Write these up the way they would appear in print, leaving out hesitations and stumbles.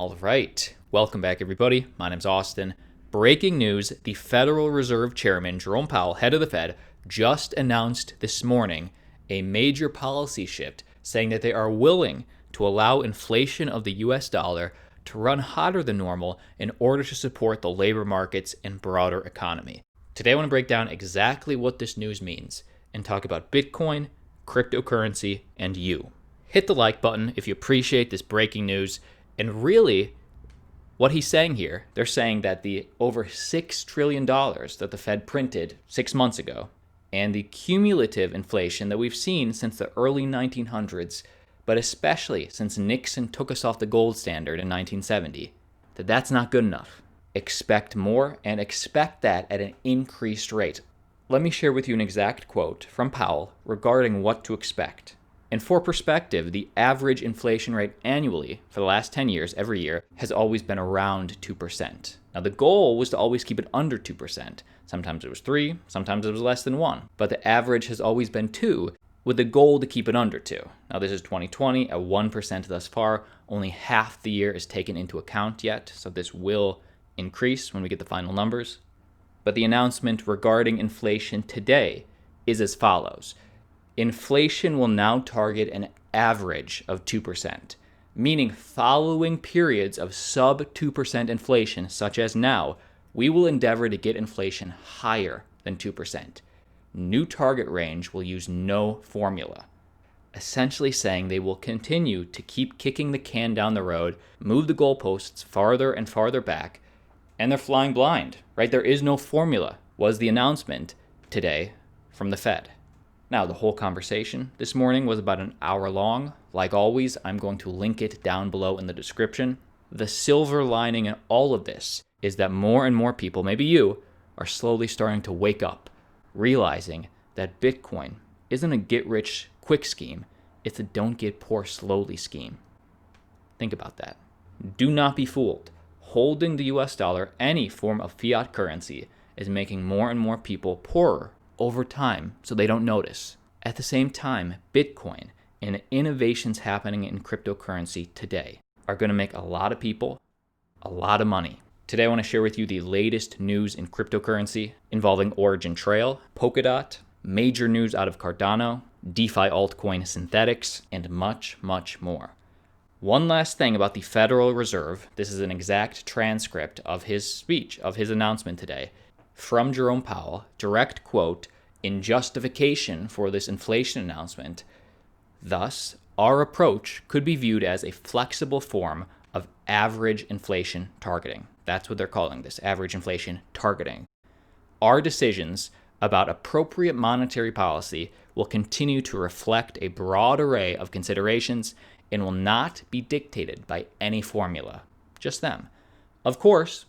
All right, welcome back everybody. My name's Austin. Breaking news, the Federal Reserve Chairman Jerome Powell, head of the Fed, just announced this morning a major policy shift, saying that they are willing to allow inflation of the US dollar to run hotter than normal in order to support the labor markets and broader economy. Today I want to break down exactly what this news means and talk about Bitcoin, cryptocurrency, and you. Hit the like button if you appreciate this breaking news. And really, what he's saying here, they're saying that the over $6 trillion that the Fed printed 6 months ago and the cumulative inflation that we've seen since the early 1900s, but especially since Nixon took us off the gold standard in 1970, that's not good enough. Expect more and expect that at an increased rate. Let me share with you an exact quote from Powell regarding what to expect. And for perspective, the average inflation rate annually for the last 10 years, every year, has always been around 2%. Now, the goal was to always keep it under 2%. Sometimes it was 3, sometimes it was less than 1. But the average has always been 2, with the goal to keep it under 2. Now, this is 2020 at 1% thus far. Only half the year is taken into account yet, so this will increase when we get the final numbers. But the announcement regarding inflation today is as follows. Inflation will now target an average of 2%, meaning following periods of sub 2% inflation, such as now, we will endeavor to get inflation higher than 2%. New target range will use no formula, essentially saying they will continue to keep kicking the can down the road, move the goalposts farther and farther back, and they're flying blind, right? There is no formula, was the announcement today from the Fed. Now, the whole conversation this morning was about an hour long. Like always, I'm going to link it down below in the description. The silver lining in all of this is that more and more people, maybe you, are slowly starting to wake up, realizing that Bitcoin isn't a get-rich-quick scheme. It's a don't-get-poor-slowly scheme. Think about that. Do not be fooled. Holding the US dollar, any form of fiat currency, is making more and more people poorer over time so they don't notice. At the same time, Bitcoin and the innovations happening in cryptocurrency today are going to make a lot of people a lot of money. Today I want to share with you the latest news in cryptocurrency involving Origin Trail, Polkadot, major news out of Cardano, DeFi altcoin Synthetix, and much, much more. One last thing about the Federal Reserve. This is an exact transcript of his speech, of his announcement today, from Jerome Powell, direct quote, in justification for this inflation announcement. Thus, our approach could be viewed as a flexible form of average inflation targeting. That's what they're calling this, average inflation targeting. Our decisions about appropriate monetary policy will continue to reflect a broad array of considerations and will not be dictated by any formula, just them. Of course,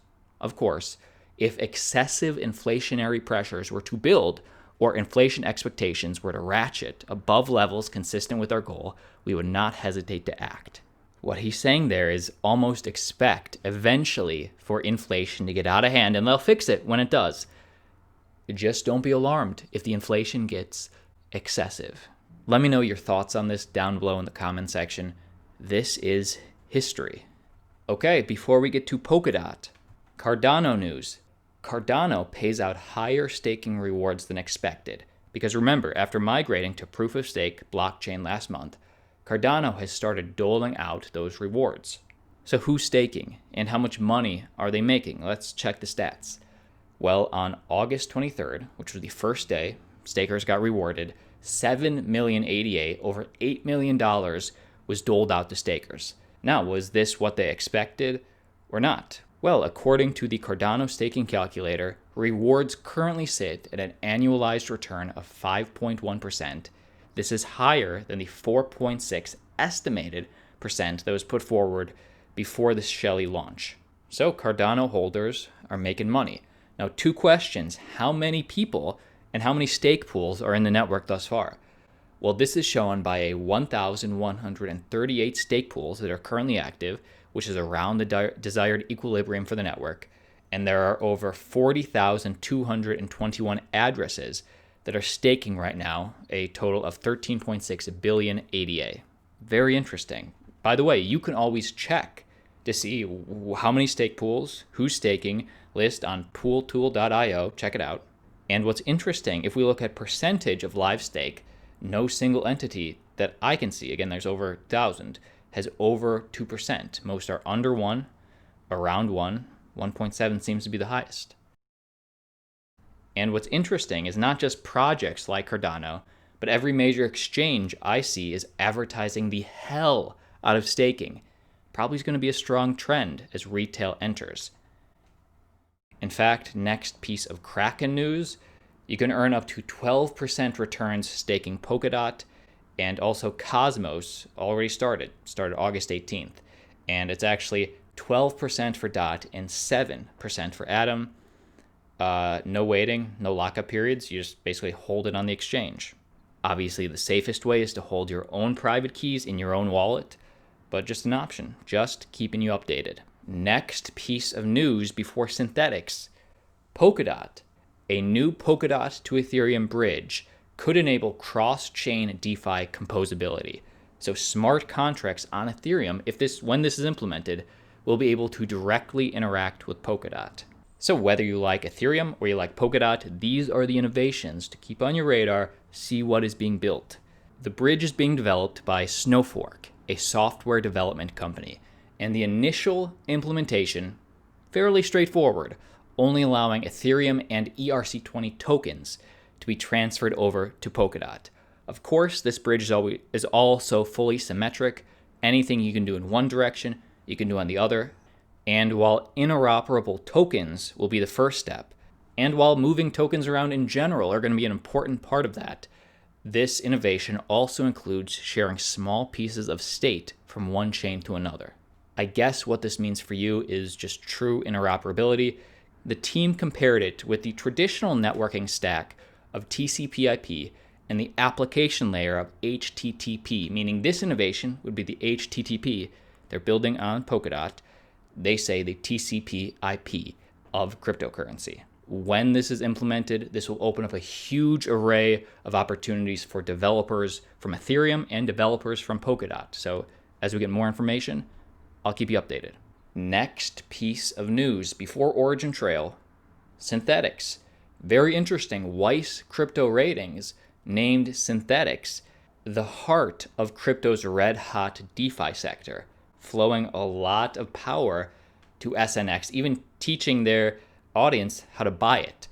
if excessive inflationary pressures were to build or inflation expectations were to ratchet above levels consistent with our goal, we would not hesitate to act. What he's saying there is almost expect eventually for inflation to get out of hand, and they'll fix it when it does. Just don't be alarmed if the inflation gets excessive. Let me know your thoughts on this down below in the comment section. This is history. Okay, before we get to Polkadot, Cardano news. Cardano pays out higher staking rewards than expected. Because remember, after migrating to proof of stake blockchain last month, Cardano has started doling out those rewards. So who's staking and how much money are they making? Let's check the stats. Well, on August 23rd, which was the first day stakers got rewarded, 7 million ADA, over $8 million was doled out to stakers. Now, was this what they expected or not? Well, according to the Cardano staking calculator, rewards currently sit at an annualized return of 5.1%. This is higher than the 4.6 estimated percent that was put forward before the Shelly launch. So Cardano holders are making money. Now, two questions. How many people and how many stake pools are in the network thus far? Well, this is shown by a 1,138 stake pools that are currently active, which is around the desired equilibrium for the network. And there are over 40,221 addresses that are staking right now, a total of 13.6 billion ADA. Very interesting. By the way, you can always check to see how many stake pools, who's staking, list on pooltool.io. Check it out. And what's interesting, if we look at percentage of live stake, no single entity that I can see, again, there's over 1,000, has over 2%. Most are under 1, around 1, 1.7 seems to be the highest. And what's interesting is not just projects like Cardano, but every major exchange I see is advertising the hell out of staking. Probably is going to be a strong trend as retail enters. In fact, next piece of Kraken news, you can earn up to 12% returns staking Polkadot, and also Cosmos already started August 18th. And it's actually 12% for DOT and 7% for Atom. No waiting, no lockup periods. You just basically hold it on the exchange. Obviously, the safest way is to hold your own private keys in your own wallet, but just an option, just keeping you updated. Next piece of news before Synthetix, Polkadot. A new Polkadot to Ethereum bridge could enable cross-chain DeFi composability. So smart contracts on Ethereum, when this is implemented, will be able to directly interact with Polkadot. So whether you like Ethereum or you like Polkadot, these are the innovations to keep on your radar, see what is being built. The bridge is being developed by Snowfork, a software development company, and the initial implementation, fairly straightforward, only allowing Ethereum and ERC20 tokens to be transferred over to Polkadot. Of course, this bridge is also fully symmetric. Anything you can do in one direction, you can do on the other. And while interoperable tokens will be the first step, and while moving tokens around in general are going to be an important part of that, this innovation also includes sharing small pieces of state from one chain to another. I guess what this means for you is just true interoperability. The team compared it with the traditional networking stack of TCP/IP and the application layer of HTTP, meaning this innovation would be the HTTP they're building on Polkadot. They say the TCP/IP of cryptocurrency. When this is implemented, this will open up a huge array of opportunities for developers from Ethereum and developers from Polkadot. So as we get more information, I'll keep you updated. Next piece of news before Origin Trail, Synthetix. Very interesting. Weiss Crypto Ratings named Synthetix the heart of crypto's red-hot DeFi sector, flowing a lot of power to SNX, even teaching their audience how to buy it.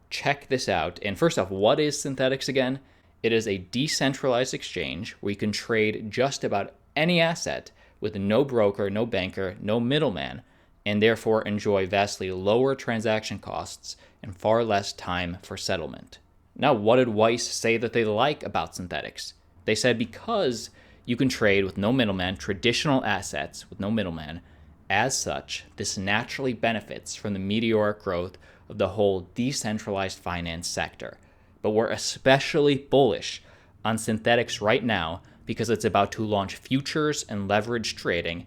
Check this out. And first off, what is Synthetix again? It is a decentralized exchange where you can trade just about any asset with no broker, no banker, no middleman, and therefore enjoy vastly lower transaction costs and far less time for settlement. Now, what did Weiss say that they like about Synthetix? They said because you can trade with no middleman, traditional assets with no middleman, as such, this naturally benefits from the meteoric growth of the whole decentralized finance sector. But we're especially bullish on Synthetix right now because it's about to launch futures and leverage trading,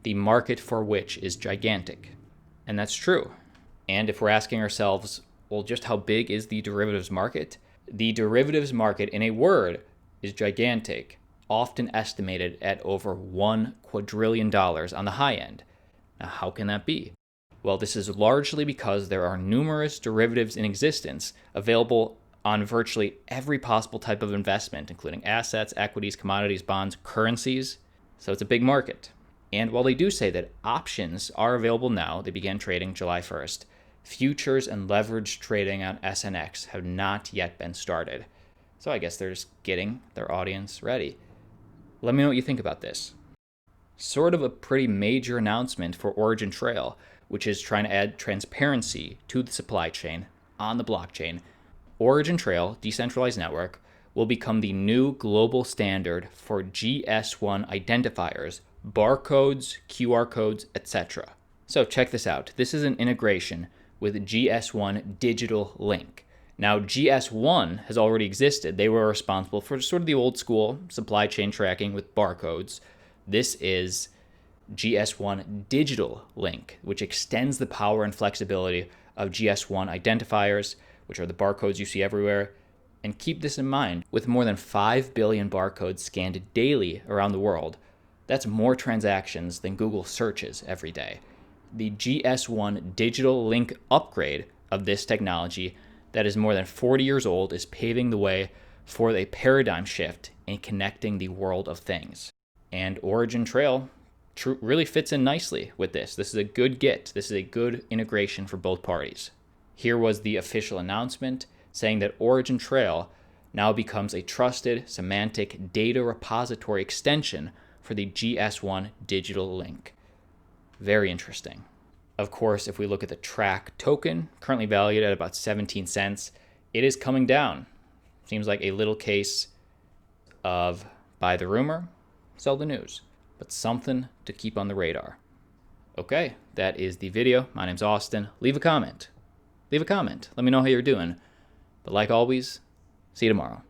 the market for which is gigantic. And that's true. And if we're asking ourselves, well, just how big is the derivatives market? The derivatives market, in a word, is gigantic, often estimated at over $1 quadrillion on the high end. Now, how can that be? Well, this is largely because there are numerous derivatives in existence available on virtually every possible type of investment, including assets, equities, commodities, bonds, currencies. So it's a big market. And while they do say that options are available now, they began trading July 1st, futures and leverage trading on SNX have not yet been started. So I guess they're just getting their audience ready. Let me know what you think about this. Sort of a pretty major announcement for Origin Trail, which is trying to add transparency to the supply chain on the blockchain. Origin Trail, decentralized network, will become the new global standard for GS1 identifiers, barcodes, QR codes, etc. So check this out. This is an integration with GS1 Digital Link. Now, GS1 has already existed. They were responsible for sort of the old school supply chain tracking with barcodes. This is GS1 Digital Link, which extends the power and flexibility of GS1 identifiers, which are the barcodes you see everywhere. And keep this in mind, with more than 5 billion barcodes scanned daily around the world, That's more transactions than Google searches every day. The GS1 digital link upgrade of this technology that is more than 40 years old is paving the way for a paradigm shift in connecting the world of things. And Origin Trail really fits in nicely with this. This is a good get. This is a good integration for both parties. Here was the official announcement saying that Origin Trail now becomes a trusted semantic data repository extension for the GS1 digital link. Very interesting. Of course, if we look at the TRAC token, currently valued at about 17 cents, it is coming down. Seems like a little case of buy the rumor, sell the news, but something to keep on the radar. Okay, that is the video. My name's Austin. Leave a comment. Let me know how you're doing. But like always, see you tomorrow.